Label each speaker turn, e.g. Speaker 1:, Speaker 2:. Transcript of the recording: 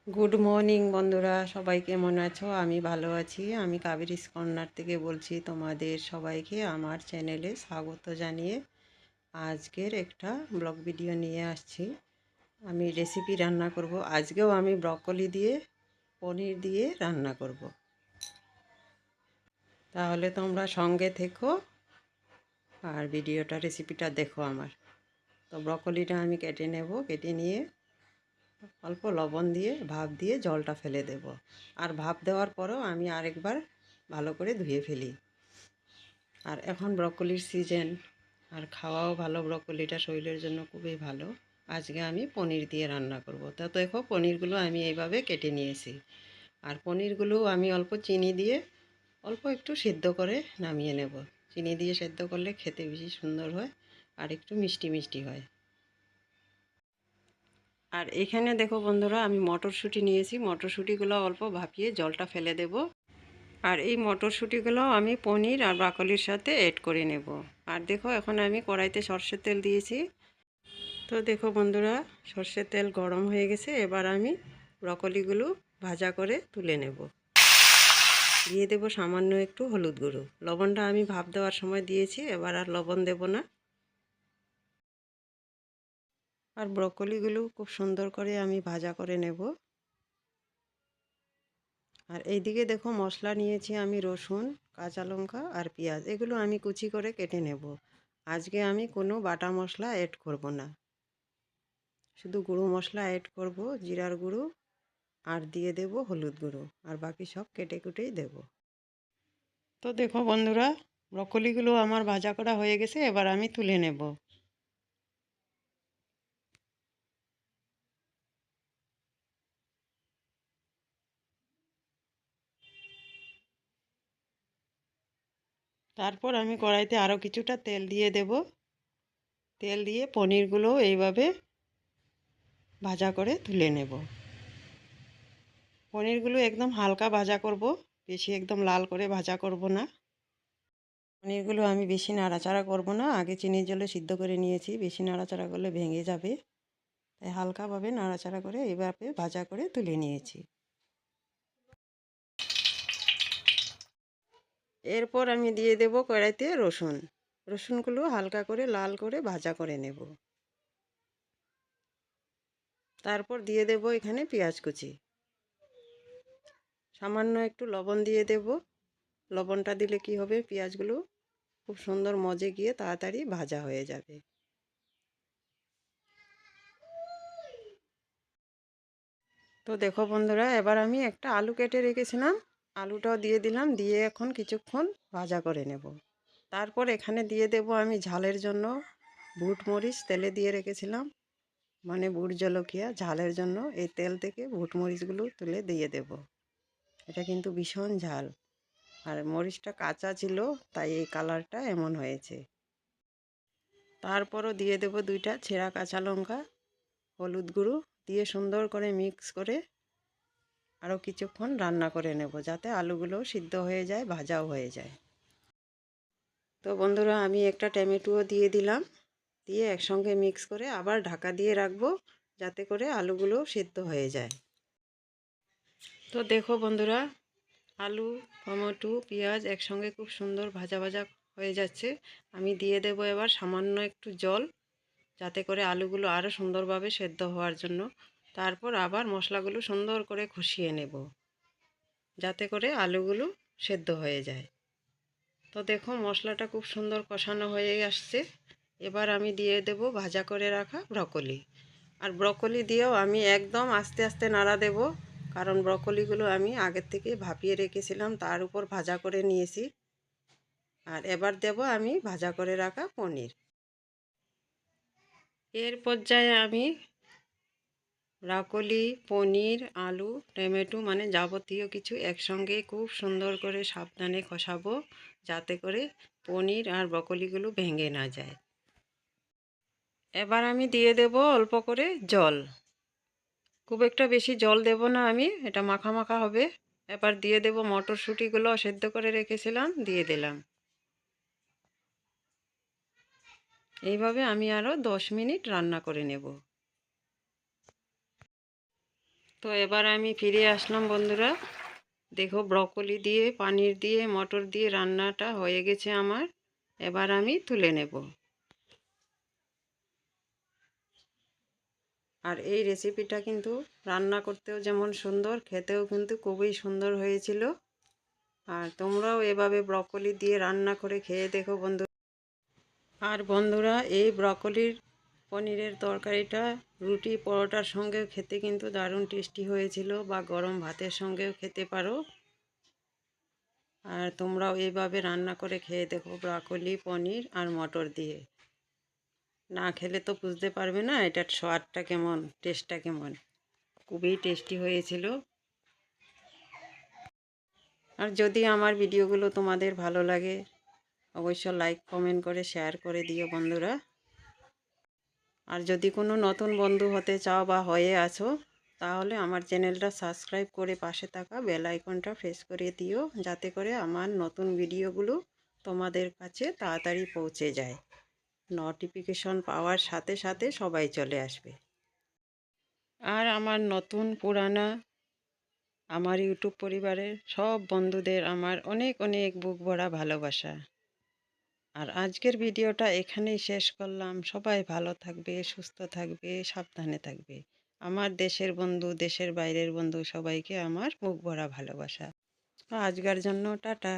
Speaker 1: Good morning বন্ধুরা, সবাই কেমন আছো? আমি ভালো আছি। আমি কাবেরীস কর্নার থেকে বলছি। তোমাদের সবাইকে আমার চ্যানেলে স্বাগত জানিয়ে আজকের একটা ব্লগ ভিডিও নিয়ে আসছি। আমি রেসিপি রান্না করব। আজকেও আমি ব্রকলি দিয়ে পনির দিয়ে রান্না করব। তাহলে তোমরা সঙ্গে থেকো আর ভিডিওটা রেসিপিটা দেখো আমার। তো ব্রকলিটা আমি কেটে নেব। কেটে নিয়ে অল্প লবণ দিয়ে ভাপ দিয়ে জলটা ফেলে দেব। আর ভাপ দেওয়ার পরেও আমি আরেকবার ভালো করে ধুয়ে ফেলি। আর এখন ব্রকলির সিজন, আর খাওয়াও ভালো। ব্রকলিটা শরীরের জন্য খুবই ভালো। আজকে আমি পনির দিয়ে রান্না করব। তা দেখো, পনিরগুলো আমি এইভাবে কেটে নিয়েছি। আর পনিরগুলো আমি অল্প চিনি দিয়ে অল্প একটু সিদ্ধ করে নামিয়ে নেব। চিনি দিয়ে সেদ্ধ করলে খেতে বেশি সুন্দর হয় আর একটু মিষ্টি মিষ্টি হয়। আর এখানে দেখো বন্ধুরা, আমি মটরশুঁটি নিয়েছি। মটরশুঁটিগুলো অল্প ভাপিয়ে জলটা ফেলে দেব। আর এই মটরশুঁটিগুলো আমি পনির আর ব্রকলির সাথে এড করে নেব। আর দেখো, এখন আমি কড়াইতে সর্ষের তেল দিয়েছি। তো দেখো বন্ধুরা, সর্ষের তেল গরম হয়ে গেছে। এবার আমি ব্রকলিগুলো ভাজা করে তুলে নেব। দিয়ে দেব সামান্য একটু হলুদ গুঁড়ো। লবণটা আমি ভাপ দেওয়ার সময় দিয়েছি, এবার আর লবণ দেব না। আর ব্রকলিগুলো খুব সুন্দর করে আমি ভাজা করে নেব। আর এইদিকে দেখো, মশলা নিয়েছি আমি রসুন, কাঁচা লঙ্কা আর পেঁয়াজ। এগুলো আমি কুচি করে কেটে নেব। আজকে আমি কোনো বাটা মশলা অ্যাড করব না, শুধু গুঁড়ো মশলা অ্যাড করব, জিরার গুঁড়ো, আর দিয়ে দেব হলুদ গুঁড়ো। আর বাকি সব কেটে কুটেই দেব। তো দেখো বন্ধুরা, ব্রকলিগুলো আমার ভাজা করা হয়ে গেছে। এবার আমি তুলে নেব। তারপর আমি কড়াইতে আরও কিছুটা তেল দিয়ে দেব। তেল দিয়ে পনিরগুলো এইভাবে ভাজা করে তুলে নেব। পনিরগুলো একদম হালকা ভাজা করব, বেশি একদম লাল করে ভাজা করব না। পনিরগুলো আমি বেশি নাড়াচাড়া করব না। আগে চিনির জলে সিদ্ধ করে নিয়েছি, বেশি নাড়াচাড়া করলে ভেঙে যাবে। তাই হালকাভাবে নাড়াচাড়া করে এইভাবে ভাজা করে তুলে নিয়েছি। এরপর আমি দিয়ে দেব কড়াইতে রসুন। রসুনগুলো হালকা করে লাল করে ভাজা করে নেব। তারপর দিয়ে দেব এখানে পেঁয়াজ কুচি। সামান্য একটু লবণ দিয়ে দেব। লবণটা দিলে কি হবে, পেঁয়াজগুলো খুব সুন্দর মজে গিয়ে তাড়াতাড়ি ভাজা হয়ে যাবে। তো দেখো বন্ধুরা, এবার আমি একটা আলু কেটে রেখেছিলাম, আলুটাও দিয়ে দিলাম। দিয়ে এখন কিছুক্ষণ ভাজা করে নেব। তারপর এখানে দিয়ে দেব আমি ঝালের জন্য বুট মরিচ তেলে দিয়ে রেখেছিলাম, মানে বুট জলকিয়া। ঝালের জন্য এই তেল থেকে বুট মরিচগুলো তুলে দিয়ে দেব। এটা কিন্তু ভীষণ ঝাল, আর মরিচটা কাঁচা ছিল, তাই এই কালারটা এমন হয়েছে। তারপরও দিয়ে দেব দুইটা ছেঁড়া কাঁচা লঙ্কা, হলুদ গুঁড়ো দিয়ে সুন্দর করে মিক্স করে আরও কিছুক্ষণ রান্না করে নেব, যাতে আলুগুলো সিদ্ধ হয়ে যায়, ভাজাও হয়ে যায়। তো বন্ধুরা, আমি একটা টমেটোও দিয়ে দিলাম। দিয়ে একসঙ্গে মিক্স করে আবার ঢাকা দিয়ে রাখবো, যাতে করে আলুগুলো সিদ্ধ হয়ে যায়। তো দেখো বন্ধুরা, আলু, টমেটো, পেঁয়াজ একসঙ্গে খুব সুন্দর ভাজা ভাজা হয়ে যাচ্ছে। আমি দিয়ে দেব এবার সামান্য একটু জল, যাতে করে আলুগুলো আরও সুন্দরভাবে সেদ্ধ হওয়ার জন্য। তারপর আবার মশলাগুলো সুন্দর করে কষিয়ে নেব, যাতে করে আলুগুলো সেদ্ধ হয়ে যায়। তো দেখো, মশলাটা খুব সুন্দর কষানো হয়ে আসছে। এবার আমি দিয়ে দেব ভাজা করে রাখা ব্রকলি। আর ব্রকলি দিয়েও আমি একদম আস্তে আস্তে নাড়া দেব, কারণ ব্রকলিগুলো আমি আগের থেকে ভাপিয়ে রেখেছিলাম, তার উপর ভাজা করে নিয়েছি। আর এবার দেব আমি ভাজা করে রাখা পনির। এর পর্যায়ে আমি ব্রকলি, পনির, আলু, টমেটো মানে যাবতীয় কিছু একসঙ্গে খুব সুন্দর করে সাবধানে কষাবো, যাতে করে পনির আর ব্রকলিগুলো ভেঙে না যায়। এবার আমি দিয়ে দেব অল্প করে জল। খুব একটা বেশি জল দেব না আমি, এটা মাখা মাখা হবে। এবার দিয়ে দেব মটরশুঁটিগুলো সেদ্ধ করে রেখেছিলাম, দিয়ে দিলাম। এইভাবে আমি আরও 10 মিনিট রান্না করে নেব। তো এবার আমি ফিরে আসলাম বন্ধুরা। দেখো ব্রকলি দিয়ে, পানির দিয়ে, মটর দিয়ে রান্নাটা হয়ে গেছে আমার। এবার আমি তুলে নেব। আর এই রেসিপিটা কিন্তু রান্না করতেও যেমন সুন্দর, খেতেও কিন্তু খুবই সুন্দর হয়েছিল। আর তোমরাও এভাবে ব্রকলি দিয়ে রান্না করে খেয়ে দেখো বন্ধু। আর বন্ধুরা, এই ব্রকলির পনিরের তরকারিটা রুটি পরোটার সঙ্গেও খেতে কিন্তু দারুণ টেস্টি হয়েছিল, বা গরম ভাতের সঙ্গেও খেতে পারো। আর তোমরাও এইভাবে রান্না করে খেয়ে দেখো ব্রকলি, পনির আর মটর দিয়ে। না খেলে তো বুঝতে পারবে না এটার স্বাদটা কেমন, টেস্টটা কেমন। খুবই টেস্টি হয়েছিল। আর যদি আমার ভিডিওগুলো তোমাদের ভালো লাগে, অবশ্য লাইক কমেন্ট করে শেয়ার করে দিও বন্ধুরা। আর যদি কোনো নতুন বন্ধু হতে চাও বা হয়ে আছো, তাহলে আমার চ্যানেলটা সাবস্ক্রাইব করে পাশে থাকা বেল আইকনটা প্রেস করে দিও, যাতে করে আমার নতুন ভিডিওগুলো তোমাদের কাছে তাড়াতাড়ি পৌঁছে যায়। নোটিফিকেশন পাওয়ার সাথে সাথে সবাই চলে আসবে। আর আমার নতুন পুরানা আমার ইউটিউব পরিবারের সব বন্ধুদের আমার অনেক অনেক বুক ভরা ভালোবাসা। আর আজকের ভিডিওটা এখানেই শেষ করলাম। সবাই ভালো থাকবে, সুস্থ থাকবে, সাবধানে থাকবে। আমার দেশের বন্ধু, দেশের বাইরের বন্ধু সবাইকে আমার বুক ভরা ভালোবাসা। আজকের জন্য টাটা।